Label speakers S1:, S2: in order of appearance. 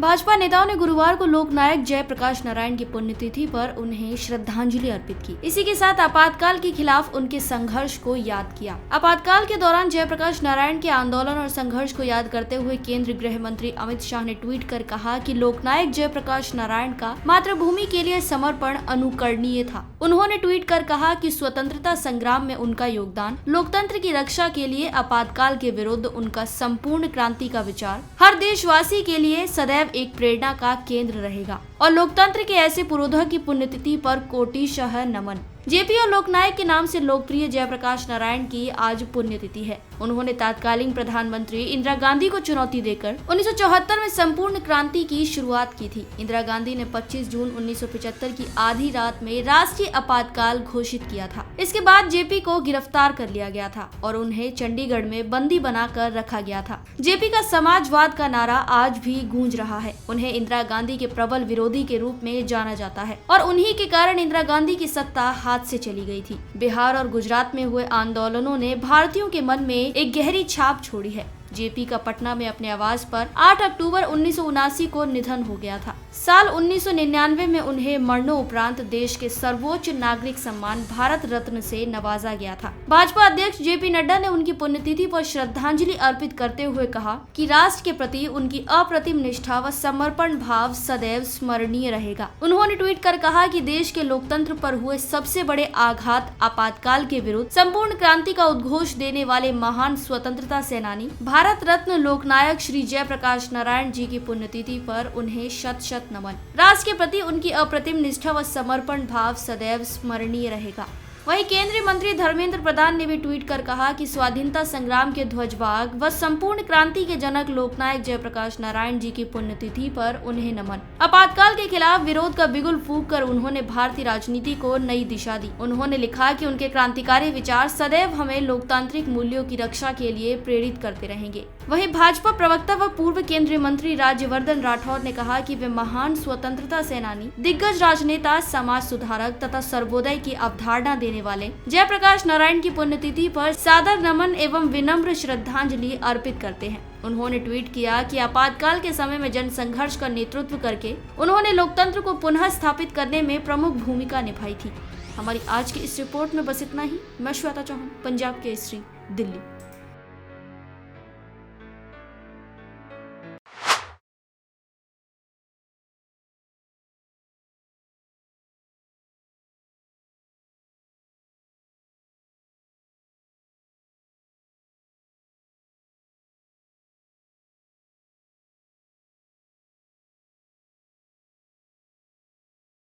S1: भाजपा नेताओं ने गुरुवार को लोकनायक जयप्रकाश नारायण की पुण्यतिथि पर उन्हें श्रद्धांजलि अर्पित की। इसी के साथ आपातकाल के खिलाफ उनके संघर्ष को याद किया। आपातकाल के दौरान जयप्रकाश नारायण के आंदोलन और संघर्ष को याद करते हुए केंद्रीय गृह मंत्री अमित शाह ने ट्वीट कर कहा कि लोकनायक जयप्रकाश नारायण का मातृभूमि के लिए समर्पण अनुकरणीय था। उन्होंने ट्वीट कर कहा कि स्वतंत्रता संग्राम में उनका योगदान, लोकतंत्र की रक्षा के लिए आपातकाल के विरुद्ध उनका संपूर्ण क्रांति का विचार हर देशवासी के लिए सदैव एक प्रेरणा का केंद्र रहेगा और लोकतंत्र के ऐसे पुरोधा की पुण्यतिथि पर कोटिशः नमन। जेपी और लोकनायक के नाम से लोकप्रिय जयप्रकाश नारायण की आज पुण्यतिथि है। उन्होंने तत्कालीन प्रधानमंत्री इंदिरा गांधी को चुनौती देकर 1974 में संपूर्ण क्रांति की शुरुआत की थी। इंदिरा गांधी ने 25 जून 1975 की आधी रात में राष्ट्रीय आपातकाल घोषित किया था। इसके बाद जेपी को गिरफ्तार कर लिया गया था और उन्हें चंडीगढ़ में बंदी बनाकर रखा गया था। जेपी का समाजवाद का नारा आज भी गूंज रहा है। उन्हें इंदिरा गांधी के प्रबल विरोधी के रूप में जाना जाता है और उन्हीं के कारण इंदिरा गांधी की सत्ता हाथ से चली गई थी। बिहार और गुजरात में हुए आंदोलनों ने भारतीयों के मन में एक गहरी छाप छोड़ी है। जेपी का पटना में अपने आवास पर 8 अक्टूबर 1979 को निधन हो गया था। साल 1999 में उन्हें मरणोपरांत देश के सर्वोच्च नागरिक सम्मान भारत रत्न से नवाजा गया था। भाजपा अध्यक्ष जेपी नड्डा ने उनकी पुण्यतिथि पर श्रद्धांजलि अर्पित करते हुए कहा कि राष्ट्र के प्रति उनकी अप्रतिम निष्ठा व समर्पण भाव सदैव स्मरणीय रहेगा। उन्होंने ट्वीट कर कहा कि देश के लोकतंत्र पर हुए सबसे बड़े आघात आपातकाल के विरुद्ध संपूर्ण क्रांति का उद्घोष देने वाले महान स्वतंत्रता सेनानी भारत रत्न लोकनायक श्री जयप्रकाश नारायण जी की पुण्यतिथि पर उन्हें शत शत नमन। राष्ट्र के प्रति उनकी अप्रतिम निष्ठा व समर्पण भाव सदैव स्मरणीय रहेगा। वहीं केंद्रीय मंत्री धर्मेंद्र प्रधान ने भी ट्वीट कर कहा कि स्वाधीनता संग्राम के ध्वजवाहक व संपूर्ण क्रांति के जनक लोकनायक जयप्रकाश नारायण जी की पुण्यतिथि पर उन्हें नमन। आपातकाल के खिलाफ विरोध का बिगुल फूंक कर उन्होंने भारतीय राजनीति को नई दिशा दी। उन्होंने लिखा कि उनके क्रांतिकारी विचार सदैव हमें लोकतांत्रिक मूल्यों की रक्षा के लिए प्रेरित करते रहेंगे। वहीं भाजपा प्रवक्ता व पूर्व केंद्रीय मंत्री राज्यवर्धन राठौर ने कहा कि वे महान स्वतंत्रता सेनानी, दिग्गज राजनेता, समाज सुधारक तथा सर्वोदय की अवधारणा देने वाले जयप्रकाश नारायण की पुण्यतिथि पर सादर नमन एवं विनम्र श्रद्धांजलि अर्पित करते हैं। उन्होंने ट्वीट किया कि आपातकाल के समय में जन संघर्ष का नेतृत्व करके उन्होंने लोकतंत्र को पुनः स्थापित करने में प्रमुख भूमिका निभाई थी। हमारी आज की इस रिपोर्ट में बस इतना ही। मैं श्वेता चौहान, पंजाब केसरी, दिल्ली।